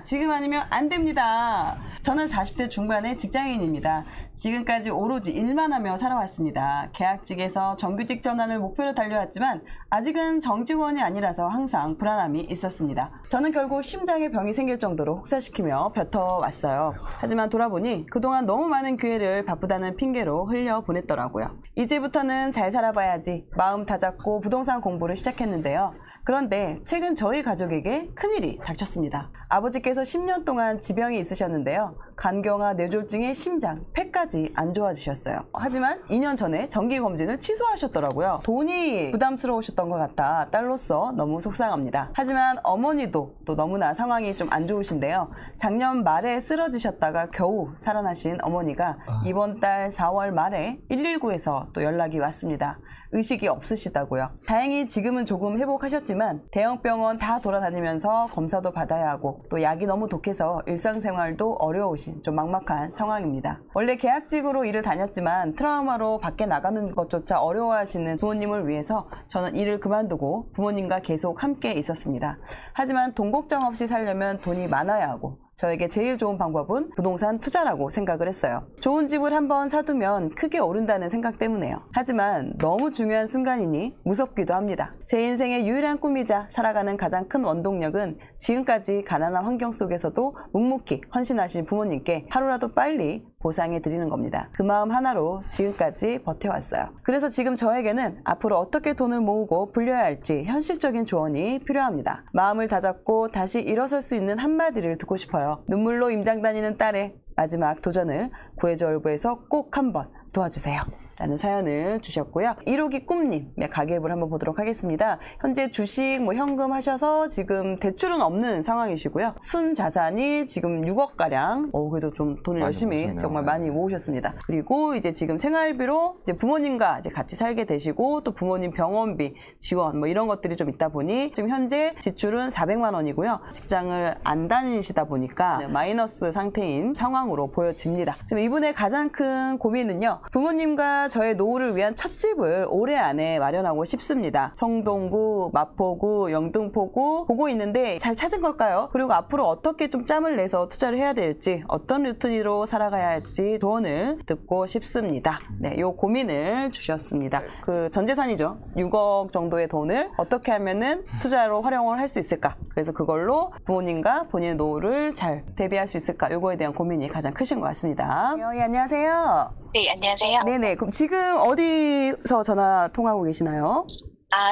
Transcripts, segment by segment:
지금 아니면 안 됩니다. 저는 40대 중반의 직장인입니다. 지금까지 오로지 일만 하며 살아왔습니다. 계약직에서 정규직 전환을 목표로 달려왔지만 아직은 정직원이 아니라서 항상 불안함이 있었습니다. 저는 결국 심장에 병이 생길 정도로 혹사시키며 벼터왔어요. 하지만 돌아보니 그동안 너무 많은 기회를 바쁘다는 핑계로 흘려보냈더라고요. 이제부터는 잘 살아봐야지 마음 다잡고 부동산 공부를 시작했는데요. 그런데 최근 저희 가족에게 큰일이 닥쳤습니다. 아버지께서 10년 동안 지병이 있으셨는데요. 간경화, 뇌졸중에 심장, 폐까지 안 좋아지셨어요. 하지만 2년 전에 정기검진을 취소하셨더라고요. 돈이 부담스러우셨던 것 같아 딸로서 너무 속상합니다. 하지만 어머니도 또 너무나 상황이 좀 안 좋으신데요. 작년 말에 쓰러지셨다가 겨우 살아나신 어머니가 이번 달 4월 말에 119에서 또 연락이 왔습니다. 의식이 없으시다고요. 다행히 지금은 조금 회복하셨지만 대형 병원 다 돌아다니면서 검사도 받아야 하고 또 약이 너무 독해서 일상생활도 어려우신 좀 막막한 상황입니다. 원래 계약직으로 일을 다녔지만 트라우마로 밖에 나가는 것조차 어려워하시는 부모님을 위해서 저는 일을 그만두고 부모님과 계속 함께 있었습니다. 하지만 돈 걱정 없이 살려면 돈이 많아야 하고 저에게 제일 좋은 방법은 부동산 투자라고 생각을 했어요. 좋은 집을 한번 사두면 크게 오른다는 생각 때문에요. 하지만 너무 중요한 순간이니 무섭기도 합니다. 제 인생의 유일한 꿈이자 살아가는 가장 큰 원동력은 지금까지 가난한 환경 속에서도 묵묵히 헌신하신 부모님께 하루라도 빨리 보상해 드리는 겁니다. 그 마음 하나로 지금까지 버텨왔어요. 그래서 지금 저에게는 앞으로 어떻게 돈을 모으고 불려야 할지 현실적인 조언이 필요합니다. 마음을 다잡고 다시 일어설 수 있는 한마디를 듣고 싶어요. 눈물로 임장 다니는 딸의 마지막 도전을 구해줘 얼부에서 꼭 한번 도와주세요. 라는 사연을 주셨고요. 1호기 꿈님의 가계부를 한번 보도록 하겠습니다. 현재 주식, 현금 하셔서 지금 대출은 없는 상황이시고요. 순 자산이 지금 6억가량, 그래도 좀 돈을 열심히 모으셨네요. 정말 많이 모으셨습니다. 그리고 이제 지금 생활비로 이제 부모님과 이제 같이 살게 되시고 또 부모님 병원비 지원 이런 것들이 좀 있다 보니 지금 현재 지출은 400만 원이고요. 직장을 안 다니시다 보니까 마이너스 상태인 상황으로 보여집니다. 지금 이분의 가장 큰 고민은요. 부모님과 저의 노후를 위한 첫 집을 올해 안에 마련하고 싶습니다. 성동구, 마포구, 영등포구 보고 있는데 잘 찾은 걸까요? 그리고 앞으로 어떻게 좀 짬을 내서 투자를 해야 될지 어떤 루틴으로 살아가야 할지 조언을 듣고 싶습니다. 네, 요 고민을 주셨습니다. 그 전 재산이죠. 6억 정도의 돈을 어떻게 하면은 투자로 활용을 할 수 있을까? 그래서 그걸로 부모님과 본인의 노후를 잘 대비할 수 있을까? 요거에 대한 고민이 가장 크신 것 같습니다. 안녕하세요. 네, 안녕하세요. 네네. 그럼 지금 어디서 전화 통화하고 계시나요?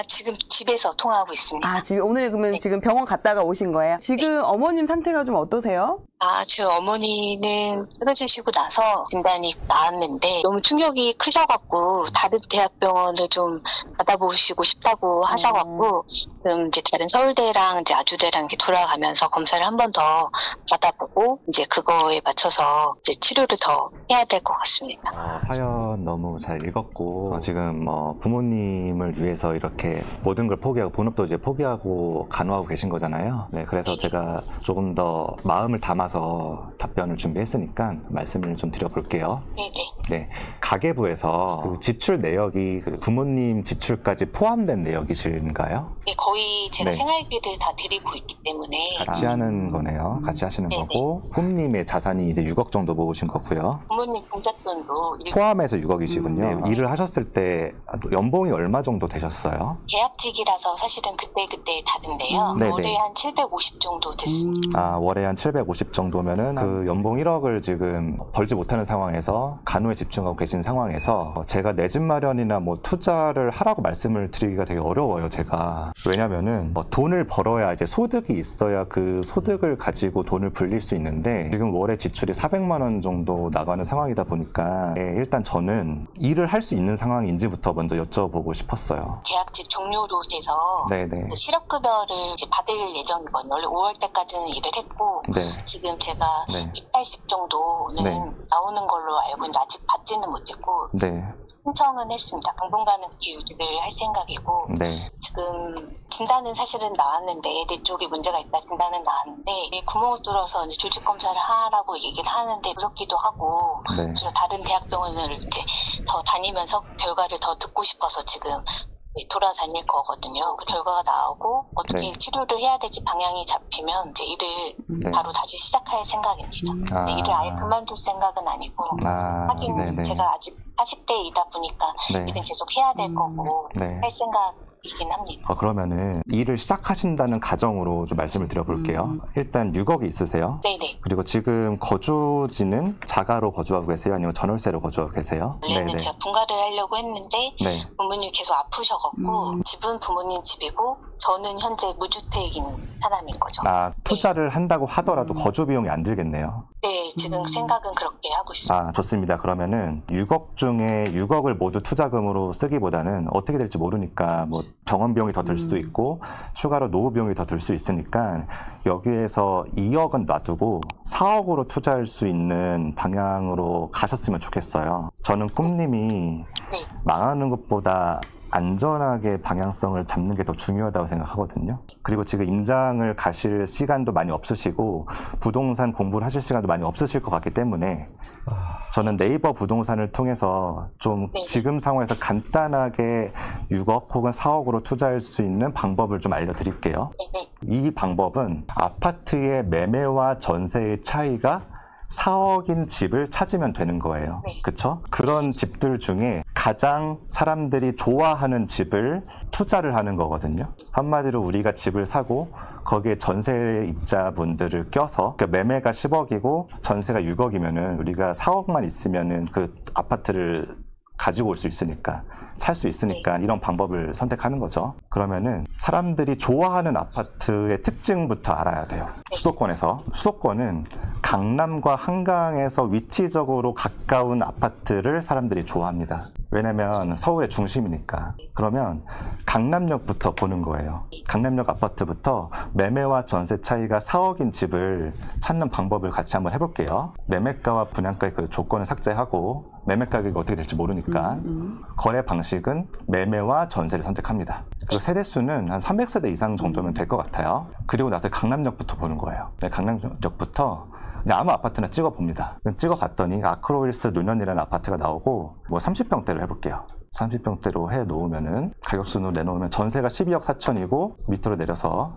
지금 집에서 통화하고 있습니다. 오늘 그러면 네. 지금 병원 갔다가 오신 거예요? 지금 네. 어머님 상태가 좀 어떠세요? 저 어머니는 쓰러지시고 나서 진단이 나왔는데 너무 충격이 크셔갖고 다른 대학병원을 좀 받아보시고 싶다고 하셔갖고 지금 이제 다른 서울대랑 이제 아주대랑 이렇게 돌아가면서 검사를 한 번 더 받아보고 이제 그거에 맞춰서 이제 치료를 더 해야 될 것 같습니다. 사연 너무 잘 읽었고 지금 부모님을 위해서 이렇게 모든 걸 포기하고 본업도 이제 포기하고 간호하고 계신 거잖아요. 네, 그래서 제가 조금 더 마음을 담아서 답변을 준비했으니까 말씀을 좀 드려볼게요. 네네. 네, 가계부에서 그 지출 내역이 그 부모님 지출까지 포함된 내역이신가요? 네, 거의 제가 네. 생활비를 다 드리고 있기 때문에 같이 하는 거네요. 같이 하시는 거고 꿈님의 자산이 이제 6억 정도 모으신 거고요. 부모님 봉잣돈도 포함해서 6억이시군요. 일을 하셨을 때 연봉이 얼마 정도 되셨어요? 계약직이라서 사실은 그때 다른데요. 네네. 월에 한 750 정도 됐습니다. 월에 한 750 정도면은 그 연봉 1억을 지금 벌지 못하는 상황에서 간호에 집중하고 계신 상황에서 제가 내 집 마련이나 투자를 하라고 말씀을 드리기가 되게 어려워요, 제가. 왜냐면은 돈을 벌어야 이제 소득이 있어야 그 소득을 가지고 돈을 불릴 수 있는데 지금 월에 지출이 400만 원 정도 나가는 상황이다 보니까 일단 저는 일을 할 수 있는 상황인지부터 먼저 여쭤보고 싶었어요. 계약직 종료로 돼서 네네. 그 실업급여를 이제 받을 예정이거든요. 원래 5월 때까지는 일을 했고 네. 지금 제가 네. 280 정도는 네. 나오는 걸로 알고 있는데 아직 받지는 못했고 네. 신청은 했습니다. 당분간은 그렇게 유지를 할 생각이고 네. 지금 진단은 사실은 나왔는데 내 쪽에 문제가 있다 진단은 나왔는데 구멍을 뚫어서 이제 조직 검사를 하라고 얘기를 하는데 무섭기도 하고 네. 그래서 다른 대학병원을 이제 더 다니면서 결과를 더 듣고 싶어서 지금 돌아다닐 거거든요. 그 결과가 나오고 어떻게 네. 치료를 해야 될지 방향이 잡히면 이제 일을 네. 바로 다시 시작할 생각입니다. 아. 근데 일을 아예 그만둘 생각은 아니고 하긴 네네. 제가 아직 40대이다 보니까 네. 일은 계속 해야 될 거고 네. 할 생각이긴 합니다. 그러면은 일을 시작하신다는 가정으로 좀 말씀을 드려볼게요. 일단 6억이 있으세요? 네네. 그리고 지금 거주지는 자가로 거주하고 계세요? 아니면 전월세로 거주하고 계세요? 원래는 제가 분가를 하려고 했는데 네. 부모님이 계속 아프셔갖고 집은 부모님 집이고 저는 현재 무주택인 사람인 거죠. 투자를 한다고 하더라도 거주 비용이 안 들겠네요. 네, 지금 생각은 그렇게 하고 있습니다. 좋습니다. 그러면은 6억 중에 6억을 모두 투자금으로 쓰기보다는 어떻게 될지 모르니까 뭐 병원 비용이 더 들 수도 있고 추가로 노후 비용이 더 들 수 있으니까 여기에서 2억은 놔두고 4억으로 투자할 수 있는 방향으로 가셨으면 좋겠어요. 저는 꿈님이 망하는 것보다 안전하게 방향성을 잡는 게 더 중요하다고 생각하거든요. 그리고 지금 임장을 가실 시간도 많이 없으시고 부동산 공부를 하실 시간도 많이 없으실 것 같기 때문에 저는 네이버 부동산을 통해서 좀 지금 상황에서 간단하게 6억 혹은 4억으로 투자할 수 있는 방법을 좀 알려드릴게요. 이 방법은 아파트의 매매와 전세의 차이가 4억인 집을 찾으면 되는 거예요. 그쵸? 그런 집들 중에 가장 사람들이 좋아하는 집을 투자를 하는 거거든요. 한마디로 우리가 집을 사고 거기에 전세 입자분들을 껴서 그러니까 매매가 10억이고 전세가 6억이면은 우리가 4억만 있으면은 그 아파트를 가지고 올 수 있으니까 살 수 있으니까 이런 방법을 선택하는 거죠. 그러면은 사람들이 좋아하는 아파트의 특징부터 알아야 돼요. 수도권은 강남과 한강에서 위치적으로 가까운 아파트를 사람들이 좋아합니다. 왜냐면 서울의 중심이니까. 그러면 강남역부터 보는 거예요. 강남역 아파트부터 매매와 전세 차이가 4억인 집을 찾는 방법을 같이 한번 해볼게요. 매매가와 분양가의 그 조건을 삭제하고 매매 가격이 어떻게 될지 모르니까 거래 방식은 매매와 전세를 선택합니다. 그리고 세대수는 한 300세대 이상 정도면 될 것 같아요. 그리고 나서 강남역부터 보는 거예요. 강남역부터 그냥 아무 아파트나 찍어봅니다. 찍어봤더니 아크로윌스 노년이라는 아파트가 나오고 뭐 30평대로 해볼게요. 30평대로 해놓으면은 가격순으로 내놓으면 전세가 12억 4천이고 밑으로 내려서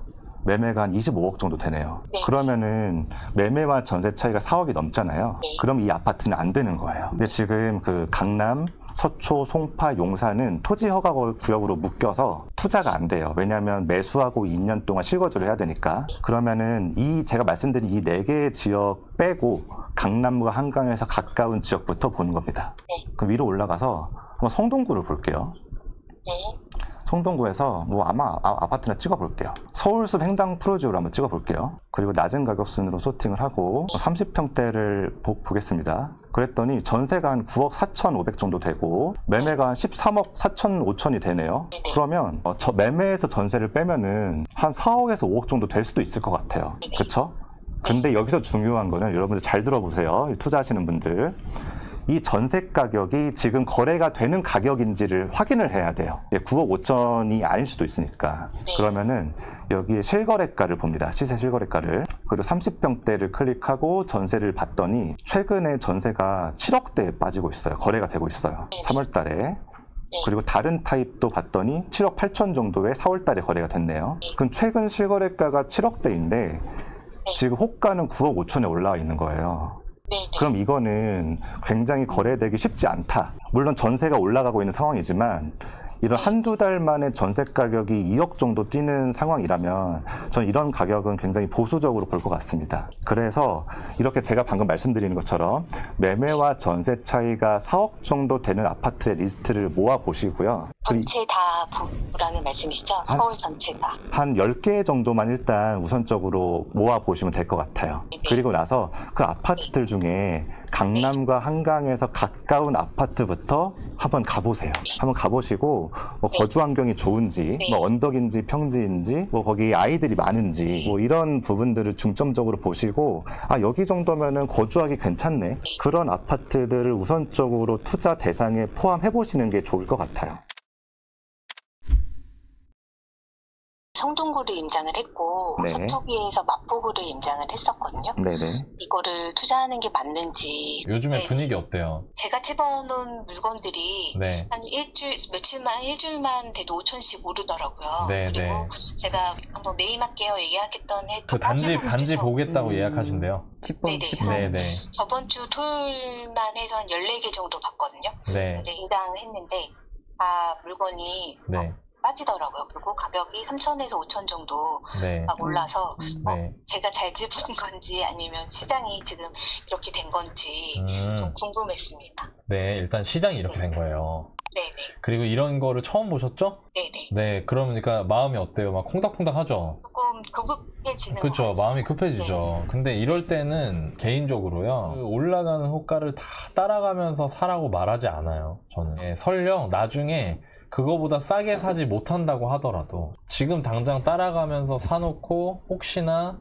매매가 한 25억 정도 되네요. 그러면은 매매와 전세 차이가 4억이 넘잖아요. 그럼 이 아파트는 안 되는 거예요. 근데 지금 그 강남, 서초, 송파, 용산은 토지 허가 구역으로 묶여서 투자가 안 돼요. 왜냐하면 매수하고 2년 동안 실거주를 해야 되니까. 그러면은 제가 말씀드린 이 4개의 지역 빼고 강남과 한강에서 가까운 지역부터 보는 겁니다. 그럼 위로 올라가서 한번 성동구를 볼게요. 성동구에서 뭐 아마 아파트나 찍어볼게요. 서울숲 횡당 프로지오로 한번 찍어볼게요. 그리고 낮은 가격 순으로 소팅을 하고 30평대를 보겠습니다. 그랬더니 전세가 한 9억 4,500 정도 되고 매매가 한 13억 4천 5천이 되네요. 그러면 매매에서 전세를 빼면은 한 4억에서 5억 정도 될 수도 있을 것 같아요. 그렇죠? 근데 여기서 중요한 거는 여러분들 잘 들어보세요. 투자하시는 분들. 이 전세 가격이 지금 거래가 되는 가격인지를 확인을 해야 돼요. 9억 5천이 아닐 수도 있으니까. 그러면은 여기에 실거래가를 봅니다. 시세 실거래가를. 그리고 30평대를 클릭하고 전세를 봤더니 최근에 전세가 7억대에 빠지고 있어요. 거래가 되고 있어요. 3월 달에. 그리고 다른 타입도 봤더니 7억 8천 정도에 4월 달에 거래가 됐네요. 그럼 최근 실거래가가 7억대인데 지금 호가는 9억 5천에 올라와 있는 거예요. 그럼 이거는 굉장히 거래되기 쉽지 않다. 물론 전세가 올라가고 있는 상황이지만 이런 한두 달 만에 전세 가격이 2억 정도 뛰는 상황이라면 저는 이런 가격은 굉장히 보수적으로 볼 것 같습니다. 그래서 이렇게 제가 방금 말씀드리는 것처럼 매매와 전세 차이가 4억 정도 되는 아파트의 리스트를 모아 보시고요. 전체 다 보라는 말씀이시죠? 서울 전체 다. 한 10개 정도만 일단 우선적으로 모아 보시면 될 것 같아요. 그리고 나서 그 아파트들 중에 강남과 한강에서 가까운 아파트부터 한번 가보세요. 한번 가보시고 뭐 거주 환경이 좋은지, 뭐 언덕인지 평지인지, 뭐 거기 아이들이 많은지, 뭐 이런 부분들을 중점적으로 보시고 여기 정도면은 거주하기 괜찮네. 그런 아파트들을 우선적으로 투자 대상에 포함해 보시는 게 좋을 것 같아요. 성동구를 삼개월을 임장을 했고 네. 서투기에서 마포구를 임장을 했었거든요. 네네. 이거를 투자하는 게 맞는지. 요즘에 네. 분위기 어때요? 제가 집어놓은 물건들이 네. 한 일주일만 돼도 5천씩 오르더라고요. 네, 그리고 네. 제가 한번 매입할게요 예약했던 해. 그 단지 보겠다고 예약하신대요. 네네. 네네. 저번 주 토요일만 해서 한 14개 정도 봤거든요. 네. 근데 예당했는데 물건이 네. 빠지더라고요. 그리고 가격이 3천에서 5천 정도 네. 막 올라서 네. 제가 잘 집은 건지 아니면 시장이 지금 이렇게 된 건지 좀 궁금했습니다. 네, 일단 시장이 이렇게 된 거예요. 네네. 그리고 이런 거를 처음 보셨죠? 네네. 네, 그러니까 마음이 어때요? 막 콩닥콩닥 하죠? 조금 급급해지는 그렇죠. 것 같아요. 마음이 급해지죠. 근데 이럴 때는 개인적으로요, 그 올라가는 호가를 다 따라가면서 사라고 말하지 않아요. 저는. 네, 설령 나중에 그거보다 싸게 사지 못한다고 하더라도 지금 당장 따라가면서 사놓고 혹시나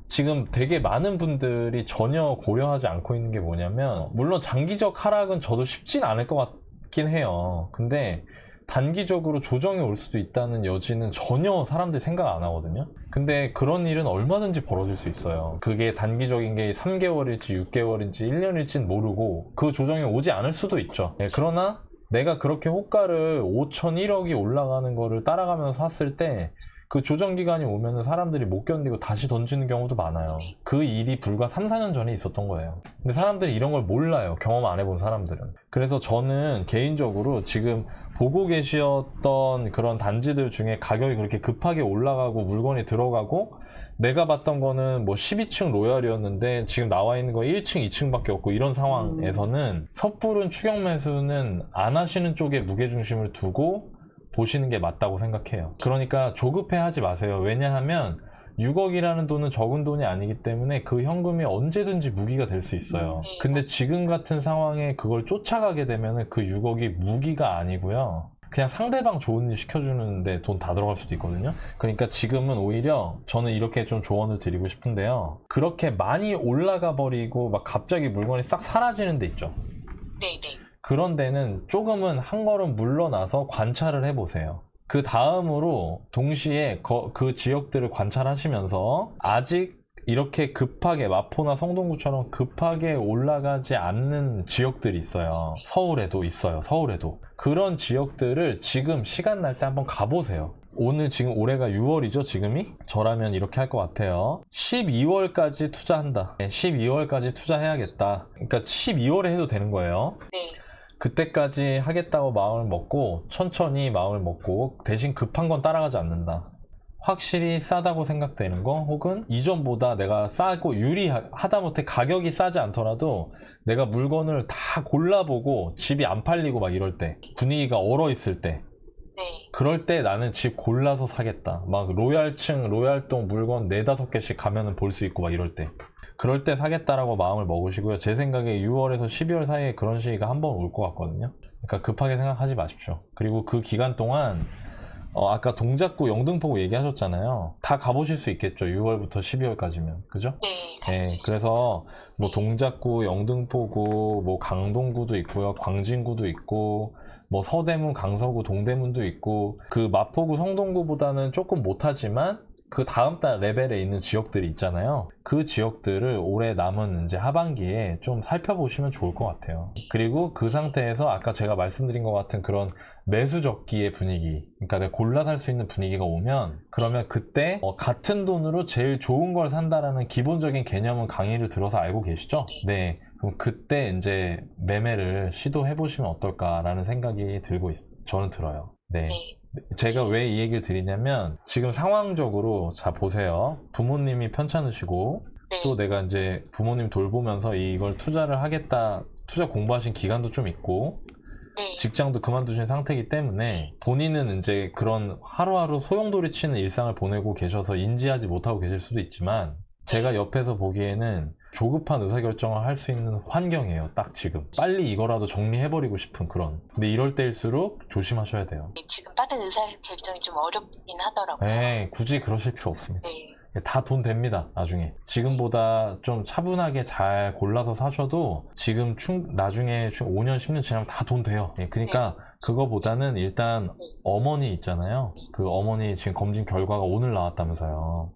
지금 되게 많은 분들이 전혀 고려하지 않고 있는 게 뭐냐면, 물론 장기적 하락은 저도 쉽진 않을 것 같긴 해요. 근데 단기적으로 조정이 올 수도 있다는 여지는 전혀 사람들이 생각 안 하거든요. 근데 그런 일은 얼마든지 벌어질 수 있어요. 그게 단기적인 게 3개월일지 6개월인지 1년일지는 모르고 그 조정이 오지 않을 수도 있죠. 네, 그러나 내가 그렇게 호가를 5천 1억이 올라가는 거를 따라가면서 샀을 때 그 조정 기간이 오면 사람들이 못 견디고 다시 던지는 경우도 많아요. 그 일이 불과 3, 4년 전에 있었던 거예요. 근데 사람들이 이런 걸 몰라요. 경험 안 해본 사람들은. 그래서 저는 개인적으로 지금 보고 계셨던 그런 단지들 중에 가격이 그렇게 급하게 올라가고 물건이 들어가고, 내가 봤던 거는 뭐 12층 로얄이었는데 지금 나와 있는 거 1층, 2층밖에 없고 이런 상황에서는 섣부른 추격 매수는 안 하시는 쪽에 무게중심을 두고 보시는 게 맞다고 생각해요. 그러니까 조급해 하지 마세요. 왜냐하면 6억이라는 돈은 적은 돈이 아니기 때문에 그 현금이 언제든지 무기가 될 수 있어요. 근데 지금 같은 상황에 그걸 쫓아가게 되면 그 6억이 무기가 아니고요, 그냥 상대방 좋은 일 시켜주는데 돈 다 들어갈 수도 있거든요. 그러니까 지금은 오히려 저는 이렇게 좀 조언을 드리고 싶은데요, 그렇게 많이 올라가 버리고 막 갑자기 물건이 싹 사라지는 데 있죠. 네네. 그런 데는 조금은 한 걸음 물러나서 관찰을 해보세요. 그 다음으로 동시에 그 지역들을 관찰하시면서 아직 이렇게 급하게 마포나 성동구처럼 급하게 올라가지 않는 지역들이 있어요. 서울에도 있어요. 서울에도. 그런 지역들을 지금 시간 날 때 한번 가보세요. 오늘 지금 올해가 6월이죠, 지금이? 저라면 이렇게 할 것 같아요. 12월까지 투자한다. 12월까지 투자해야겠다. 그러니까 12월에 해도 되는 거예요. 네. 그때까지 하겠다고 마음을 먹고 천천히 마음을 먹고, 대신 급한 건 따라가지 않는다. 확실히 싸다고 생각되는 거, 혹은 이전보다 내가 싸고 하다못해 가격이 싸지 않더라도 내가 물건을 다 골라보고 집이 안 팔리고 막 이럴 때, 분위기가 얼어 있을 때, 네. 그럴 때 나는 집 골라서 사겠다. 막 로얄층, 로얄동 물건 4-5개씩 가면은 볼 수 있고 막 이럴 때, 그럴 때 사겠다라고 마음을 먹으시고요. 제 생각에 6월에서 12월 사이에 그런 시기가 한 번 올 것 같거든요. 그러니까 급하게 생각하지 마십시오. 그리고 그 기간 동안 아까 동작구, 영등포구 얘기하셨잖아요. 다 가보실 수 있겠죠. 6월부터 12월까지면. 그죠? 네. 네, 그래서 뭐 동작구, 영등포구, 뭐 강동구도 있고요. 광진구도 있고, 뭐 서대문, 강서구, 동대문도 있고, 그 마포구, 성동구보다는 조금 못하지만 그 다음 달 레벨에 있는 지역들이 있잖아요. 그 지역들을 올해 남은 이제 하반기에 좀 살펴보시면 좋을 것 같아요. 그리고 그 상태에서 아까 제가 말씀드린 것 같은 그런 매수적기의 분위기, 그러니까 내가 골라 살 수 있는 분위기가 오면, 그러면 그때 같은 돈으로 제일 좋은 걸 산다라는 기본적인 개념은 강의를 들어서 알고 계시죠? 네. 그럼 그때 이제 매매를 시도해 보시면 어떨까라는 생각이 저는 들어요. 네. 제가 왜 이 얘기를 드리냐면, 지금 상황적으로 자 보세요. 부모님이 편찮으시고, 또 내가 이제 부모님 돌보면서 이걸 투자를 하겠다, 투자 공부하신 기간도 좀 있고, 직장도 그만두신 상태이기 때문에 본인은 이제 그런 하루하루 소용돌이 치는 일상을 보내고 계셔서 인지하지 못하고 계실 수도 있지만, 제가 옆에서 보기에는 조급한 의사결정을 할 수 있는 환경이에요. 딱 지금 빨리 이거라도 정리해버리고 싶은 그런. 근데 이럴 때일수록 조심하셔야 돼요. 지금 빠른 의사결정이 좀 어렵긴 하더라고요. 네, 굳이 그러실 필요 없습니다. 네. 다 돈 됩니다. 나중에 지금보다 좀 차분하게 잘 골라서 사셔도 지금 나중에 5년 10년 지나면 다 돈 돼요. 그러니까 그거보다는 일단 어머니 있잖아요. 그 어머니 지금 검진 결과가 오늘 나왔다면서요.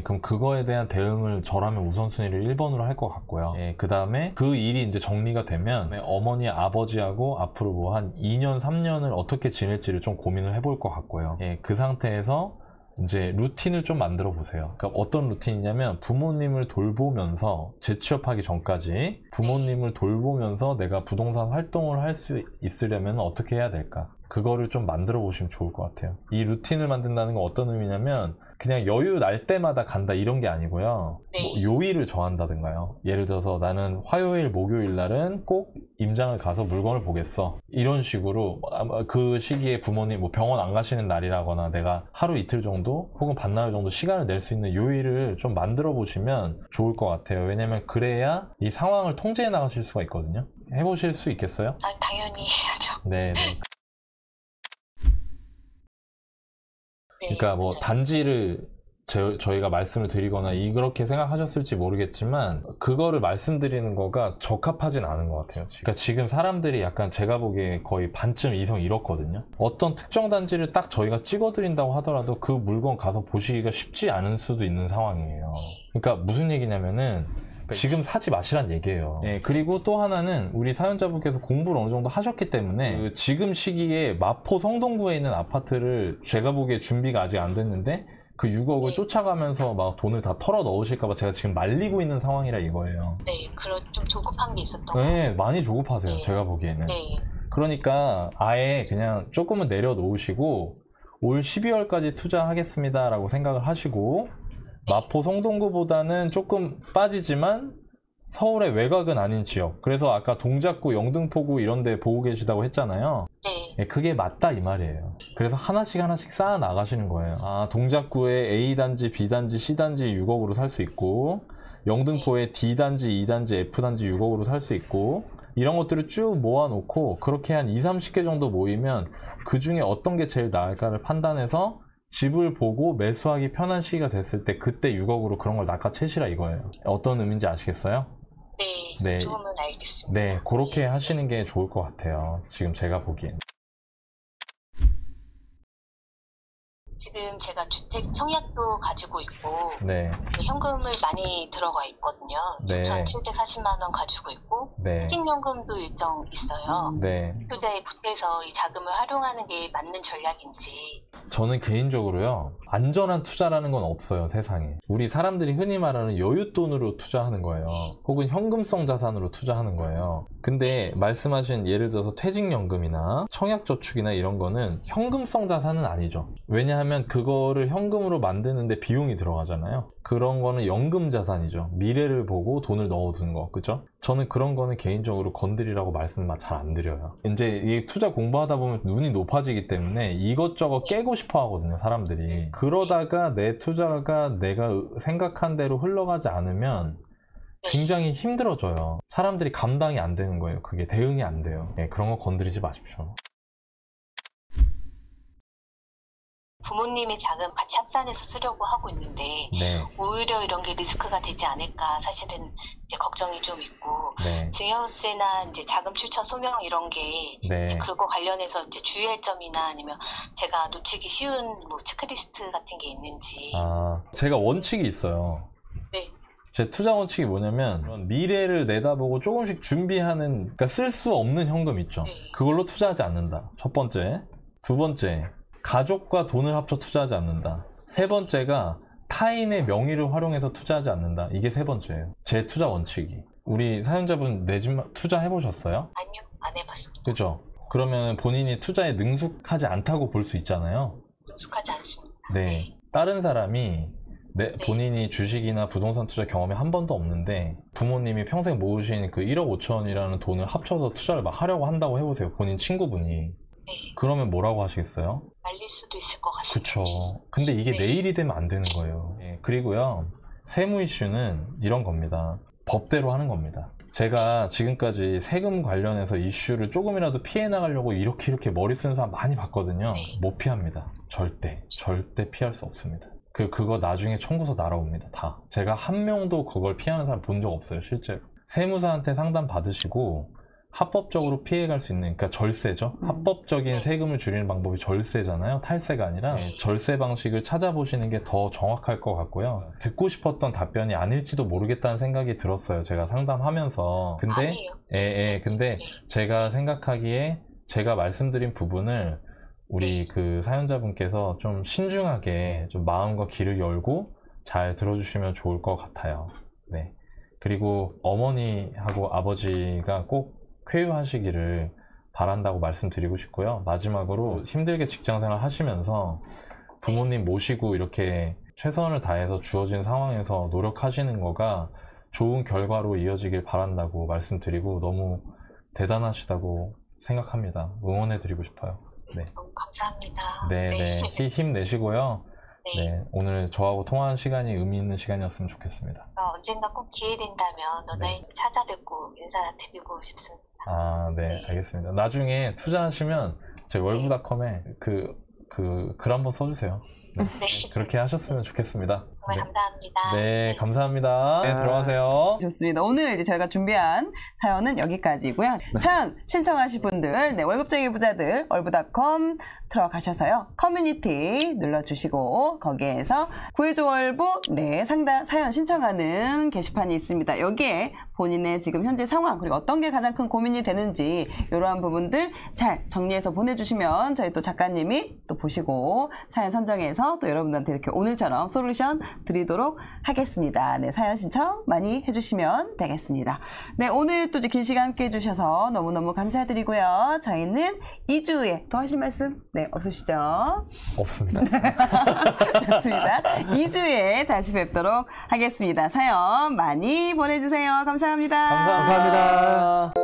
그럼 그거에 대한 대응을 저라면 우선순위를 1번으로 할 것 같고요. 그 다음에 그 일이 이제 정리가 되면 어머니 아버지하고 앞으로 뭐 한 2년 3년을 어떻게 지낼지를 좀 고민을 해볼 것 같고요. 그 상태에서 이제 루틴을 좀 만들어 보세요. 그러니까 어떤 루틴이냐면 부모님을 돌보면서 재취업하기 전까지 부모님을 돌보면서 내가 부동산 활동을 할 수 있으려면 어떻게 해야 될까? 그거를 좀 만들어 보시면 좋을 것 같아요. 이 루틴을 만든다는 건 어떤 의미냐면 그냥 여유 날 때마다 간다 이런 게 아니고요. 뭐 요일을 정한다든가요. 예를 들어서 나는 화요일, 목요일 날은 꼭 임장을 가서 물건을 보겠어. 이런 식으로 그 시기에 부모님 뭐 병원 안 가시는 날이라거나 내가 하루 이틀 정도 혹은 반나절 정도 시간을 낼 수 있는 요일을 좀 만들어 보시면 좋을 것 같아요. 왜냐면 그래야 이 상황을 통제해 나가실 수가 있거든요. 해보실 수 있겠어요? 당연히 해야죠. 네. 그러니까 뭐 단지를 저희가 말씀을 드리거나 이렇게 생각하셨을지 모르겠지만 그거를 말씀드리는 거가 적합하진 않은 것 같아요. 그러니까 지금 사람들이 약간 제가 보기에 거의 반쯤 이성 이렇거든요. 어떤 특정 단지를 딱 저희가 찍어드린다고 하더라도 그 물건 가서 보시기가 쉽지 않을 수도 있는 상황이에요. 그러니까 무슨 얘기냐면은 지금 사지 마시란 얘기예요. 그리고 또 하나는 우리 사연자분께서 공부를 어느 정도 하셨기 때문에 그 지금 시기에 마포 성동구에 있는 아파트를 제가 보기에 준비가 아직 안 됐는데 그 6억을 쫓아가면서 막 돈을 다 털어 넣으실까봐 제가 지금 말리고 있는 상황이라 이거예요. 좀 조급한 게 있었던 것 같아요. 많이 조급하세요. 제가 보기에는. 그러니까 아예 그냥 조금은 내려놓으시고 올 12월까지 투자하겠습니다 라고 생각을 하시고 마포 성동구보다는 조금 빠지지만 서울의 외곽은 아닌 지역. 그래서 아까 동작구, 영등포구 이런 데 보고 계시다고 했잖아요. 그게 맞다 이 말이에요. 그래서 하나씩 쌓아 나가시는 거예요. 동작구에 A단지, B단지, C단지 6억으로 살 수 있고 영등포에 D단지, E단지, F단지 6억으로 살 수 있고 이런 것들을 쭉 모아놓고 그렇게 한 20, 30개 정도 모이면 그 중에 어떤 게 제일 나을까를 판단해서 집을 보고 매수하기 편한 시기가 됐을 때 그때 6억으로 그런 걸 낚아채시라 이거예요. 어떤 의미인지 아시겠어요? 네, 조금은 알겠습니다. 네, 그렇게 하시는 게 좋을 것 같아요. 지금 제가 보기엔. 지금 제가 주택 청약도 가지고 있고 네. 현금을 많이 들어가 있거든요. 네. 6,740만 원 가지고 있고 네. 퇴직연금도 일정 있어요. 네. 투자에 보태서 이 자금을 활용하는 게 맞는 전략인지. 저는 개인적으로요. 안전한 투자라는 건 없어요, 세상에. 우리 사람들이 흔히 말하는 여윳돈으로 투자하는 거예요. 혹은 현금성 자산으로 투자하는 거예요. 근데 말씀하신 예를 들어서 퇴직연금이나 청약저축이나 이런 거는 현금성 자산은 아니죠. 왜냐하면 그거를 현금으로 만드는데 비용이 들어가잖아요. 그런 거는 연금 자산이죠. 미래를 보고 돈을 넣어두는 거, 그죠? 저는 그런 거는 개인적으로 건드리라고 말씀 잘 안 드려요. 이제 이 투자 공부하다 보면 눈이 높아지기 때문에 이것저것 깨고 싶어 하거든요, 사람들이. 그러다가 내 투자가 내가 생각한 대로 흘러가지 않으면 굉장히 힘들어져요. 사람들이 감당이 안 되는 거예요. 그게 대응이 안 돼요. 그런 거 건드리지 마십시오. 부모님의 자금 같이 합산해서 쓰려고 하고 있는데 오히려 이런 게 리스크가 되지 않을까 사실은 이제 걱정이 좀 있고 증여세나 이제 자금 출처 소명 이런 게 이제 그거 관련해서 이제 주의할 점이나 아니면 제가 놓치기 쉬운 뭐 체크리스트 같은 게 있는지. 제가 원칙이 있어요. 제 투자 원칙이 뭐냐면 미래를 내다보고 조금씩 준비하는, 그러니까 쓸 수 없는 현금 있죠. 그걸로 투자하지 않는다. 첫 번째. 두 번째, 가족과 돈을 합쳐 투자하지 않는다. 세 번째가 타인의 명의를 활용해서 투자하지 않는다. 이게 세 번째예요. 제 투자 원칙이. 우리 사연자분 내 집 투자해 보셨어요? 아니요, 안 해봤습니다. 그죠? 그러면 본인이 투자에 능숙하지 않다고 볼 수 있잖아요. 능숙하지 않습니다. 다른 사람이 본인이 주식이나 부동산 투자 경험이 한 번도 없는데 부모님이 평생 모으신 그 1억 5천이라는 돈을 합쳐서 투자를 막 하려고 한다고 해보세요. 본인 친구분이. 그러면 뭐라고 하시겠어요? 말릴 수도 있을 것 같습니다. 그쵸. 근데 이게 내일이 되면 안 되는 거예요. 그리고요, 세무 이슈는 이런 겁니다. 법대로 하는 겁니다. 제가 지금까지 세금 관련해서 이슈를 조금이라도 피해 나가려고 이렇게 머리 쓰는 사람 많이 봤거든요. 못 피합니다. 절대 피할 수 없습니다. 그거 나중에 청구서 날아옵니다. 다. 제가 한 명도 그걸 피하는 사람 본 적 없어요, 실제로. 세무사한테 상담 받으시고 합법적으로 피해갈 수 있는, 그러니까 절세죠. 합법적인 세금을 줄이는 방법이 절세잖아요. 탈세가 아니라. 절세 방식을 찾아보시는 게 더 정확할 것 같고요. 듣고 싶었던 답변이 아닐지도 모르겠다는 생각이 들었어요. 제가 상담하면서. 근데, 근데 제가 생각하기에 제가 말씀드린 부분을 우리 그 사연자분께서 좀 신중하게 좀 마음과 귀를 열고 잘 들어주시면 좋을 것 같아요. 네. 그리고 어머니하고 아버지가 꼭 쾌유하시기를 바란다고 말씀드리고 싶고요. 마지막으로 힘들게 직장생활 하시면서 부모님 모시고 이렇게 최선을 다해서 주어진 상황에서 노력하시는 거가 좋은 결과로 이어지길 바란다고 말씀드리고 너무 대단하시다고 생각합니다. 응원해드리고 싶어요. 네. 너무 감사합니다. 네. 힘내시고요. 네. 네, 오늘 저하고 통화한 시간이 의미 있는 시간이었으면 좋겠습니다. 언젠가 꼭 기회 된다면 너네 찾아뵙고 인사드리고 싶습니다. 네, 알겠습니다. 나중에 투자하시면 저희 월브닷컴에 글 한번 써주세요. 네. 그렇게 하셨으면 좋겠습니다. 정말 감사합니다. 네, 감사합니다. 네, 들어가세요. 좋습니다. 오늘 이제 저희가 준비한 사연은 여기까지고요. 사연 신청하실 분들, 월급쟁이 부자들, 월브닷컴 들어가셔서요. 커뮤니티 눌러주시고 거기에서 구해줘 월부 상담 사연 신청하는 게시판이 있습니다. 여기에 본인의 지금 현재 상황 그리고 어떤 게 가장 큰 고민이 되는지 이러한 부분들 잘 정리해서 보내주시면 저희 또 작가님이 또 보시고 사연 선정해서 또 여러분들한테 이렇게 오늘처럼 솔루션 드리도록 하겠습니다. 네, 사연 신청 많이 해주시면 되겠습니다. 네, 오늘 또 긴 시간 함께 해주셔서 너무너무 감사드리고요. 저희는 2주에 더 하실 말씀 없으시죠? 없습니다. 좋습니다. 2주에 다시 뵙도록 하겠습니다. 사연 많이 보내주세요. 감사합니다. 감사합니다.